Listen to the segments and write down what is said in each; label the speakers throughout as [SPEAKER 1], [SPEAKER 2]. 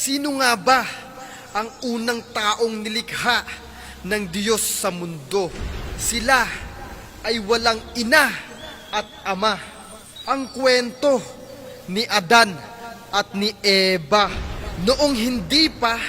[SPEAKER 1] Sino nga ba ang unang taong nilikha ng Diyos sa mundo? Sila ay walang ina at ama. Ang kwento ni Adan at ni Eva. Noong hindi pa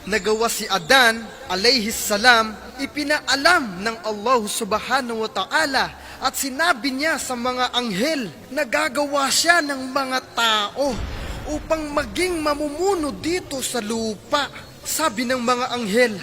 [SPEAKER 1] nagawa si Adan alayhis salam, ipinaalam ng Allah subhanahu wa ta'ala at sinabi niya sa mga anghel na gagawa siya ng mga tao upang maging mamumuno dito sa lupa. Sabi ng mga anghel,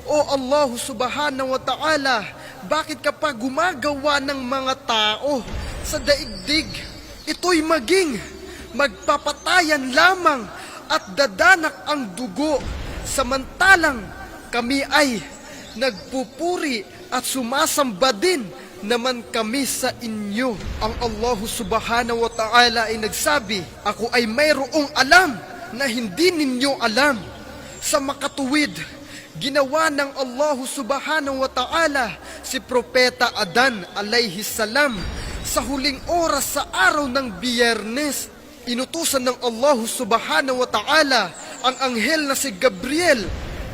[SPEAKER 1] O Allah subhanahu wa ta'ala, bakit kapag gumagawa ng mga tao sa daigdig, ito'y magpapatayan lamang at dadanak ang dugo, samantalang kami ay nagpupuri at sumasamba din naman kami sa inyo. Ang Allah subhanahu wa ta'ala ay nagsabi, Ako ay mayroong alam na hindi ninyo alam. Sa makatuwid, ginawa ng Allah subhanahu wa ta'ala si Propeta Adan alayhis salam sa huling oras sa araw ng Biyernes. Inutusan ng Allah subhanahu wa ta'ala ang anghel na si Gabriel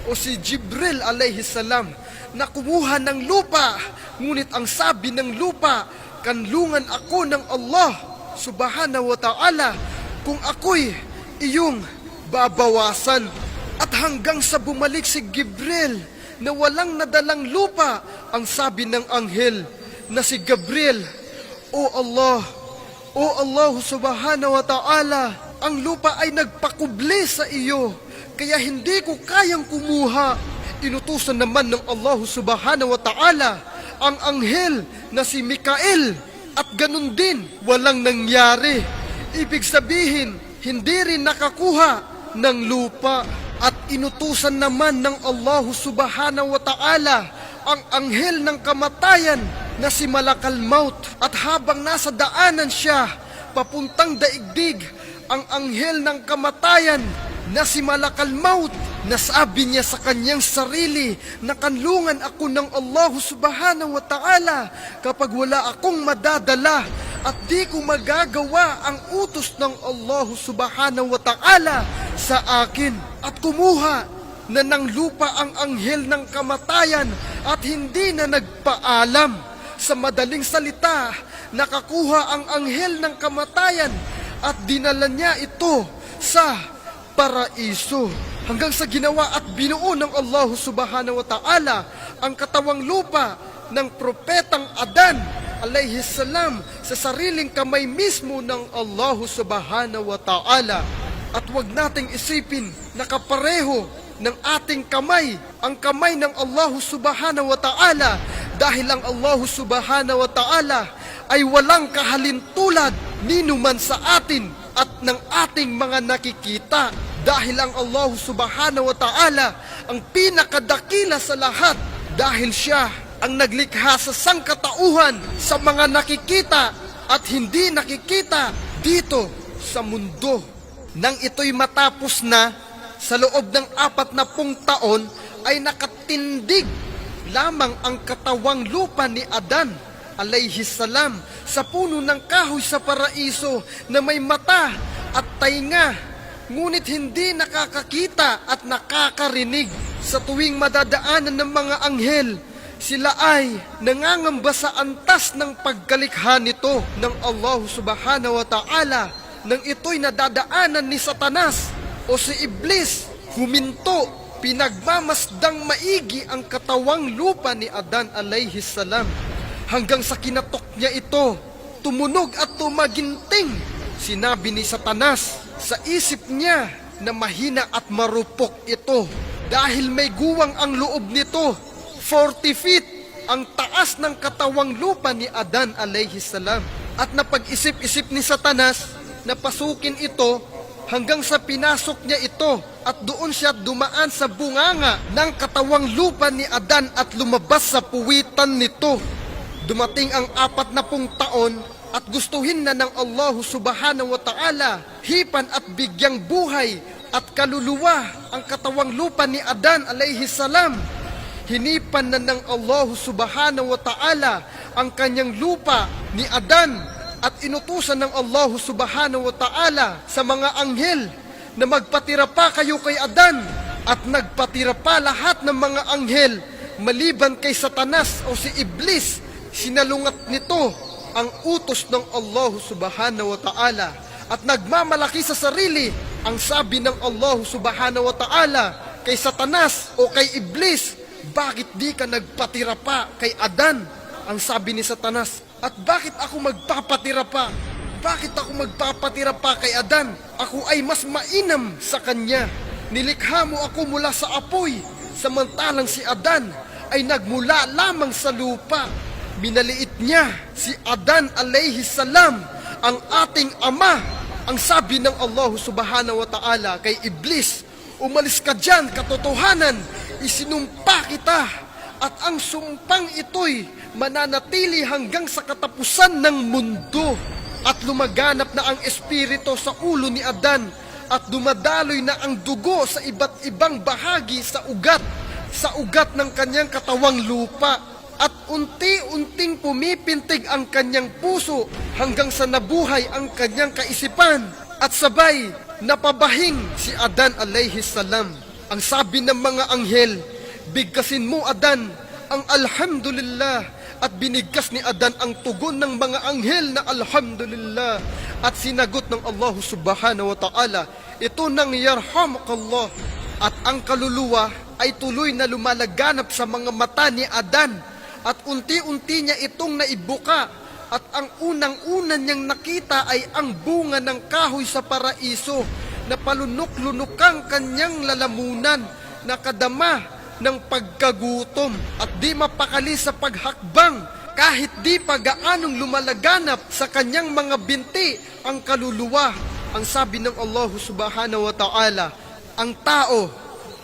[SPEAKER 1] o si Jibril alayhis salam na kumuha ng lupa. Ngunit ang sabi ng lupa, kanlungan ako ng Allah subhanahu wa ta'ala kung ako'y iyong babawasan. At hanggang sa bumalik si Gabriel na walang nadalang lupa, ang sabi ng anghel na si Gabriel, O Allah subhanahu wa ta'ala, ang lupa ay nagpakubli sa iyo, kaya hindi ko kayang kumuha. Inutusan naman ng Allah subhanahu wa ta'ala ang anghel na si Mikael, at ganun din, walang nangyari. Ibig sabihin, hindi rin nakakuha ng lupa. At inutusan naman ng Allah subhanahu wa ta'ala ang anghel ng kamatayan na si Malakal Maut. At habang nasa daanan siya papuntang daigdig, ang anghel ng kamatayan na si Malakal Maut, nasabi niya sa kanyang sarili na kanlungan ako ng Allah subhanahu wa ta'ala kapag wala akong madadala at di ko magagawa ang utos ng Allah subhanahu wa ta'ala sa akin. At kumuha na ng lupa ang anghel ng kamatayan at hindi na nagpaalam. Sa madaling salita, nakakuha ang anghel ng kamatayan at dinala niya ito sa paraiso. Hanggang sa ginawa at binuo ng Allah subhanahu wa ta'ala ang katawang lupa ng propetang Adan alayhis salam sa sariling kamay mismo ng Allah subhanahu wa ta'ala. At huwag nating isipin na kapareho ng ating kamay ang kamay ng Allah subhanahu wa ta'ala, dahil ang Allah subhanahu wa ta'ala ay walang kahalintulad ninuman sa atin at ng ating mga nakikita. Dahil ang Allah subhanahu wa ta'ala ang pinakadakila sa lahat, dahil siya ang naglikha sa sangkatauhan sa mga nakikita at hindi nakikita dito sa mundo. Nang ito'y matapos na, sa loob ng 40 taon ay nakatindig lamang ang katawang lupa ni Adan alayhis salam sa puno ng kahoy sa paraiso na may mata at tainga, ngunit hindi nakakakita at nakakarinig. Sa tuwing madadaanan ng mga anghel, sila ay nangangamba sa antas ng pagkalikha nito ng Allah subhanahu wa ta'ala. Nang ito'y nadadaanan ni Satanas o si Iblis, huminto, pinagmamasdang maigi ang katawang lupa ni Adan alayhis salam. Hanggang sa kinatok niya ito, tumunog at tumaginting. Sinabi ni Satanas sa isip niya na mahina at marupok ito, dahil may guwang ang loob nito. 40 feet ang taas ng katawang lupa ni Adan alayhis salam. At napag-isip-isip ni Satanas na pasukin ito hanggang sa pinasok niya ito, at doon siya dumaan sa bunganga ng katawang lupa ni Adan at lumabas sa puwitan nito. Dumating ang 40 taon at gustuhin na ng Allah subhanahu wa ta'ala hipan at bigyang buhay at kaluluwa ang katawang lupa ni Adan alayhis salam. Hinipan na ng Allah subhanahu wa ta'ala ang kanyang lupa ni Adan at inutusan ng Allah subhanahu wa ta'ala sa mga anghel na magpatira pa kayo kay Adan at nagpatira pa lahat ng mga anghel maliban kay Satanas o si Iblis. Sinalungat nito ang utos ng Allah subhanahu wa ta'ala at nagmamalaki sa sarili. Ang sabi ng Allah subhanahu wa ta'ala kay Satanas o kay Iblis, bakit di ka nagpatira pa kay Adan? Ang sabi ni Satanas, at bakit ako magpapatira pa? Bakit ako magpapatira pa kay Adan? Ako ay mas mainam sa kanya. Nilikha mo ako mula sa apoy, samantalang si Adan ay nagmula lamang sa lupa. Minaliit niya si Adan alayhi salam, ang ating ama. Ang sabi ng Allah subhanahu wa ta'ala kay Iblis, umalis ka dyan, katotohanan, isinumpa kita, at ang sumpang ito'y mananatili hanggang sa katapusan ng mundo. At lumaganap na ang espiritu sa ulo ni Adan, at dumadaloy na ang dugo sa iba't ibang bahagi sa ugat ng kanyang katawang lupa. At unti-unting pumipintig ang kanyang puso hanggang sa nabuhay ang kanyang kaisipan. At sabay, napabahing si Adan alayhi salam. Ang sabi ng mga anghel, bigkasin mo Adan ang alhamdulillah. At binigkas ni Adan ang tugon ng mga anghel na alhamdulillah. At sinagot ng Allah subhanahu wa ta'ala, ito nang yarhamukallah. At ang kaluluwa ay tuloy na lumalaganap sa mga mata ni Adan. At unti-unti niya itong naibuka. At ang unang-una niyang nakita ay ang bunga ng kahoy sa paraiso, na palunok-lunokang kanyang lalamunan, nakadama ng pagkagutom at di mapakali sa paghakbang, kahit di pa gaanong lumalaganap sa kanyang mga binti ang kaluluwa. Ang sabi ng Allah subhanahu wa ta'ala, ang tao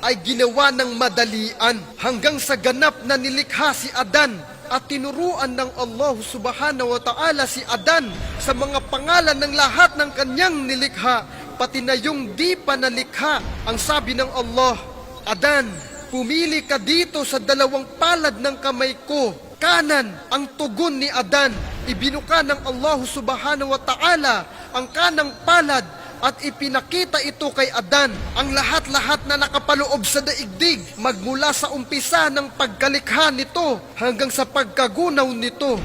[SPEAKER 1] ay ginawa ng madalian hanggang sa ganap na nilikha si Adan, at tinuruan ng Allah subhanahu wa ta'ala si Adan sa mga pangalan ng lahat ng kanyang nilikha, pati na yung di pa nalikha. Ang sabi ng Allah, Adan, pumili ka dito sa dalawang palad ng kamay ko. Kanan ang tugon ni Adan. Ibinuka ng Allah subhanahu wa ta'ala ang kanang palad at ipinakita ito kay Adan. Ang lahat-lahat na nakapaloob sa daigdig, magmula sa umpisa ng pagkalikha nito hanggang sa pagkagunaw nito.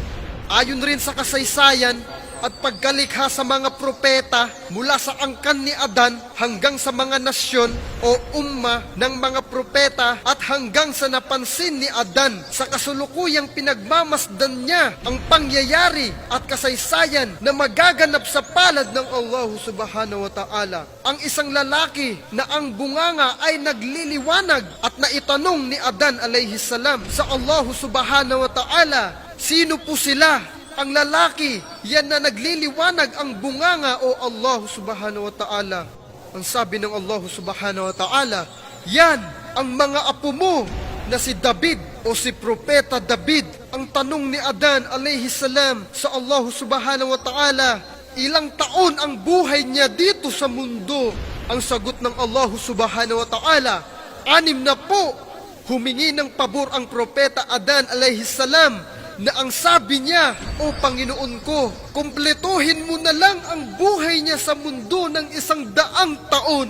[SPEAKER 1] Ayon rin sa kasaysayan at pagkalikha sa mga propeta, mula sa angkan ni Adan hanggang sa mga nasyon o umma ng mga propeta, at hanggang sa napansin ni Adan sa kasulukuyang pinagmamasdan niya ang pangyayari at kasaysayan na magaganap sa palad ng Allah subhanahu wa ta'ala. Ang isang lalaki na ang bunganga ay nagliliwanag, at naitanong ni Adan alayhi salam sa Allah subhanahu wa ta'ala, sino po sila? Ang lalaki, yan na nagliliwanag ang bunganga o Allah subhanahu wa ta'ala. Ang sabi ng Allah subhanahu wa ta'ala, yan ang mga apo mo na si David o si Propeta David. Ang tanong ni Adan alayhi salam sa Allah subhanahu wa ta'ala, ilang taon ang buhay niya dito sa mundo? Ang sagot ng Allah subhanahu wa ta'ala, 6 na po. Humingi ng pabor ang Propeta Adan alayhi salam, na ang sabi niya, o Panginoon ko, kumpletuhin mo na lang ang buhay niya sa mundo ng 100 taon.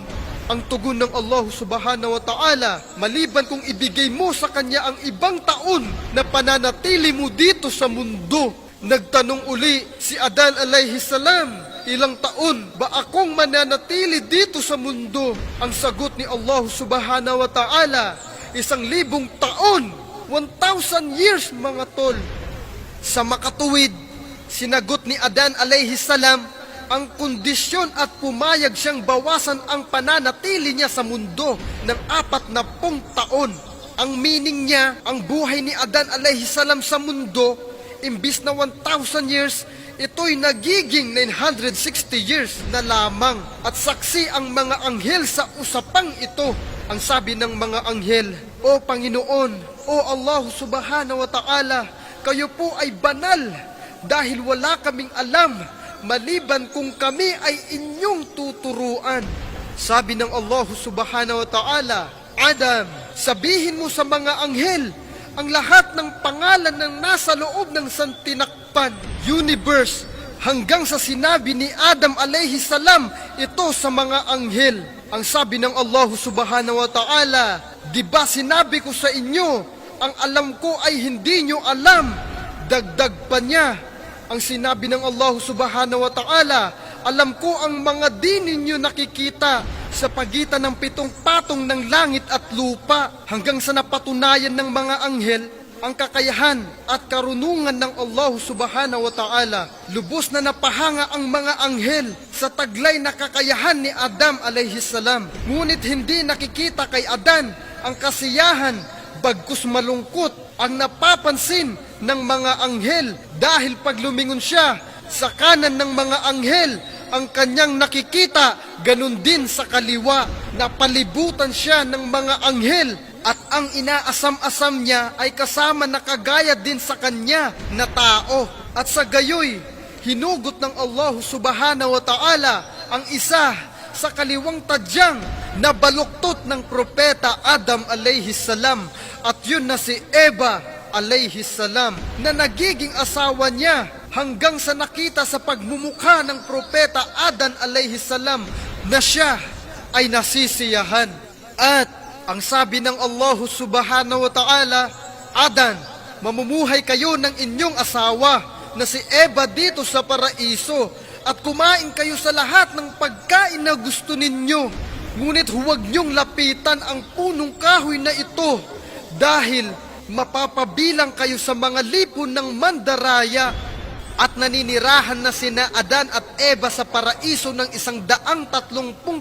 [SPEAKER 1] Ang tugon ng Allah subhanahu wa ta'ala, maliban kung ibigay mo sa kanya ang ibang taon na pananatili mo dito sa mundo. Nagtanong uli si Adan alayhi salam, ilang taon ba akong mananatili dito sa mundo? Ang sagot ni Allah subhanahu wa ta'ala, 1,000 taon. 1,000 years mga tol. Sa makatuwid, sinagot ni Adan alayhi salam ang kondisyon at pumayag siyang bawasan ang pananatili niya sa mundo ng 40 taon. Ang meaning niya, ang buhay ni Adan alayhi salam sa mundo, imbis na 1,000 years, ito'y nagiging 960 years na lamang. At saksi ang mga anghel sa usapang ito. Ang sabi ng mga anghel, O Panginoon, O Allah subhanahu wa ta'ala, kayo po ay banal dahil wala kaming alam maliban kung kami ay inyong tuturuan. Sabi ng Allah subhanahu wa ta'ala, Adam, sabihin mo sa mga anghel ang lahat ng pangalan ng nasa loob ng santinakpan, universe, hanggang sa sinabi ni Adam alayhi salam ito sa mga anghel. Ang sabi ng Allah subhanahu wa ta'ala, di ba sinabi ko sa inyo, ang alam ko ay hindi nyo alam. Dagdag pa niya, ang sinabi ng Allah subhanahu wa ta'ala, alam ko ang mga di ninyo nakikita sa pagitan ng 7 patong ng langit at lupa, hanggang sa napatunayan ng mga anghel ang kakayahan at karunungan ng Allah subhanahu wa ta'ala. Lubos na napahanga ang mga anghel sa taglay na kakayahan ni Adam alayhi salam. Ngunit hindi nakikita kay Adan ang kasiyahan, bagkus malungkot ang napapansin ng mga anghel, dahil pag lumingon siya sa kanan ng mga anghel, ang kanyang nakikita, ganun din sa kaliwa. Napalibutan siya ng mga anghel, at ang inaasam-asam niya ay kasama na kagaya din sa kanya na tao. At sa gayoy, hinugot ng Allah subhanahu wa ta'ala ang isa sa kaliwang tadyang na baluktot ng propeta Adam alayhi salam, at yun na si Eva alayhi salam, na nagiging asawa niya, hanggang sa nakita sa pagmumukha ng propeta Adan alayhi salam na siya ay nasisiyahan. At ang sabi ng Allah subhanahu wa ta'ala, Adan, mamumuhay kayo ng inyong asawa na si Eva dito sa paraiso, at kumain kayo sa lahat ng pagkain na gusto ninyo. Ngunit huwag niyong lapitan ang punong kahoy na ito, dahil mapapabilang kayo sa mga lipon ng mandaraya. At naninirahan na sina Adan at Eva sa paraiso ng 130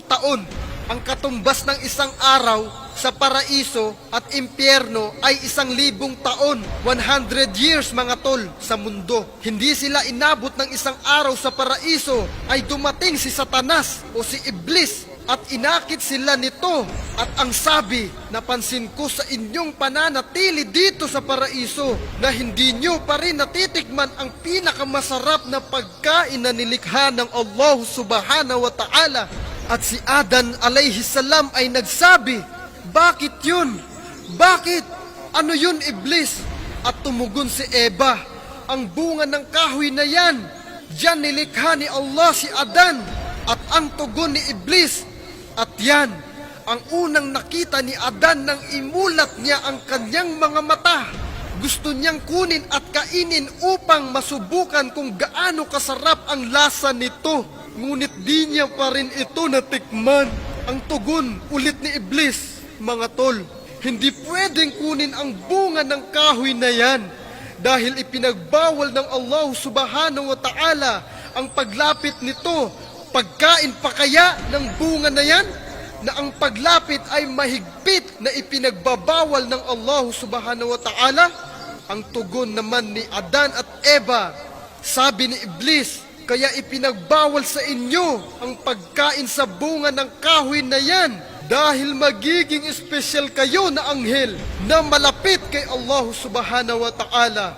[SPEAKER 1] taon. Ang katumbas ng isang araw sa paraiso at impyerno ay 1,000 taon, 100 years mga tol, sa mundo. Hindi sila inabot ng isang araw sa paraiso ay dumating si Satanas o si Iblis at inakit sila nito. At ang sabi, napansin ko sa inyong pananatili dito sa paraiso na hindi nyo pa rin natitikman ang pinakamasarap na pagkain na nilikha ng Allah subhanahu wa ta'ala. At si Adan alayhi salam ay nagsabi, bakit yun? Bakit? Ano yun, Iblis? At tumugon si Eva, ang bunga ng kahoy na yan, diyan nilikha ni Allah si Adan. At ang tugon ni Iblis, at yan, ang unang nakita ni Adan nang imulat niya ang kanyang mga mata. Gusto niyang kunin at kainin upang masubukan kung gaano kasarap ang lasa nito. Ngunit di niya pa rin ito natikman. Ang tugon ulit ni Iblis, mga tol, hindi pwedeng kunin ang bunga ng kahoy na yan, dahil ipinagbawal ng Allah subhanahu wa ta'ala ang paglapit nito. Pagkain pa kaya ng bunga na yan, na ang paglapit ay mahigpit na ipinagbabawal ng Allah subhanahu wa ta'ala? Ang tugon naman ni Adan at Eva, sabi ni Iblis, kaya ipinagbawal sa inyo ang pagkain sa bunga ng kahoy na yan, dahil magiging espesyal kayo na anghel na malapit kay Allah subhanahu wa ta'ala,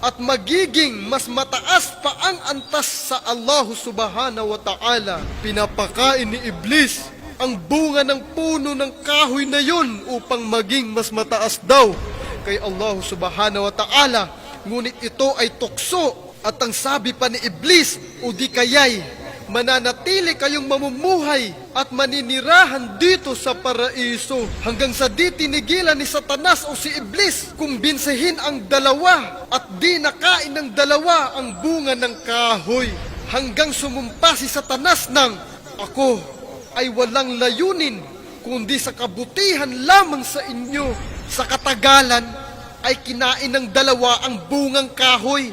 [SPEAKER 1] at magiging mas mataas pa ang antas sa Allah subhanahu wa ta'ala. Pinapakain ni Iblis ang bunga ng puno ng kahoy na yun upang maging mas mataas daw kay Allah subhanahu wa ta'ala. Ngunit ito ay tukso, at ang sabi pa ni Iblis, o di kaya'y mananatili kayong mamumuhay at maninirahan dito sa paraiso, hanggang sa di tinigilan ni Satanas o si Iblis kumbinsihin ang dalawa at di nakain ng dalawa ang bunga ng kahoy, hanggang sumumpa si Satanas ng, ako ay walang layunin kundi sa kabutihan lamang sa inyo. Sa katagalan ay kinain ng dalawa ang bungang kahoy,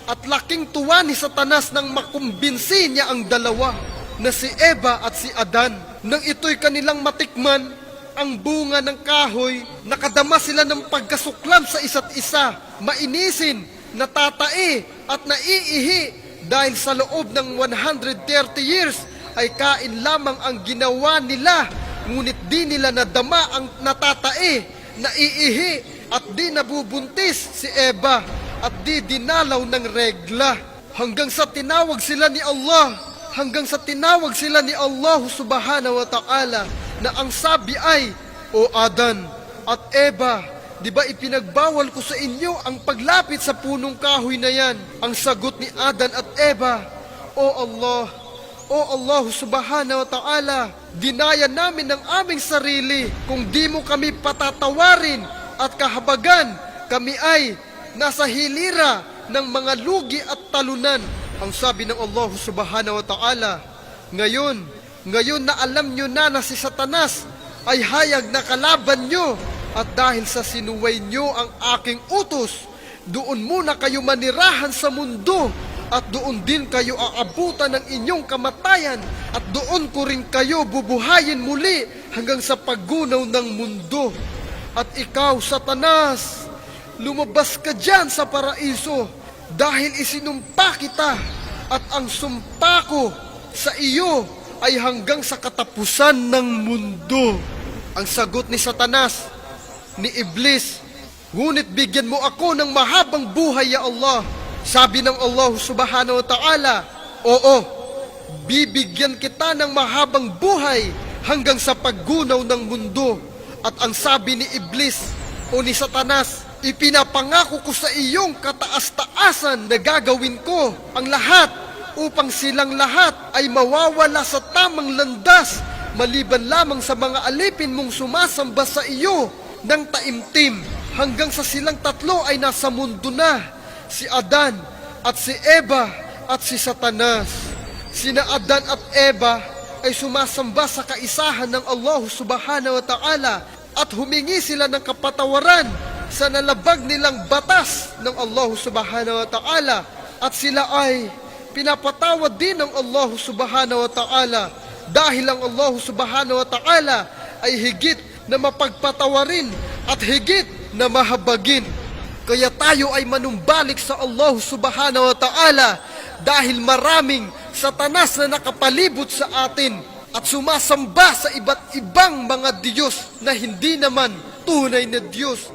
[SPEAKER 1] at laking tuwa ni Satanas nang makumbinsi niya ang dalawa na si Eva at si Adan. Nang ito'y kanilang matikman ang bunga ng kahoy, nakadama sila ng pagkasuklam sa isa't isa, mainisin, natatae at naiihi, dahil sa loob ng 130 years ay kain lamang ang ginawa nila. Ngunit di nila nadama ang natatae, naiihi at di nabubuntis si Eva, at di dinalaw ng regla, hanggang sa tinawag sila ni Allah, subhanahu wa ta'ala, na ang sabi ay, o Adan at Eva, di ba ipinagbawal ko sa inyo ang paglapit sa punong kahoy na yan? Ang sagot ni Adan at Eva, O Allah, O Allah subhanahu wa ta'ala, dinaya namin ng aming sarili. Kung di mo kami patatawarin at kahabagan, kami ay nasa hilira ng mga lugi at talunan. Ang sabi ng Allah subhanahu wa ta'ala, ngayon na alam nyo na si Satanas ay hayag na kalaban nyo, at dahil sa sinuway nyo ang aking utos, doon muna kayo manirahan sa mundo, at doon din kayo aabutan ng inyong kamatayan, at doon ko rin kayo bubuhayin muli hanggang sa paggunaw ng mundo. At ikaw, Satanas, lumabas ka dyan sa paraiso dahil isinumpa kita, at ang sumpa ko sa iyo ay hanggang sa katapusan ng mundo. Ang sagot ni Satanas, ni Iblis, ngunit bigyan mo ako ng mahabang buhay, ya Allah. Sabi ng Allah subhanahu wa ta'ala, oo, bibigyan kita ng mahabang buhay hanggang sa paggunaw ng mundo. At ang sabi ni Iblis o ni Satanas, ipinapangako ko sa iyong kataas-taasan na gagawin ko ang lahat upang silang lahat ay mawawala sa tamang landas, maliban lamang sa mga alipin mong sumasamba sa iyo ng taimtim, hanggang sa silang tatlo ay nasa mundo na, si Adan at si Eva at si Satanas. Sina Adan at Eva ay sumasamba sa kaisahan ng Allah subhanahu wa ta'ala, at humingi sila ng kapatawaran sa nalabag nilang batas ng Allah subhanahu wa ta'ala, at sila ay pinapatawad din ng Allah subhanahu wa ta'ala, dahil ang Allah subhanahu wa ta'ala ay higit na mapagpatawarin at higit na mahabagin. Kaya tayo ay manumbalik sa Allah subhanahu wa ta'ala, dahil maraming Satanas na nakapalibot sa atin at sumasamba sa iba't ibang mga Diyos na hindi naman tunay na Diyos.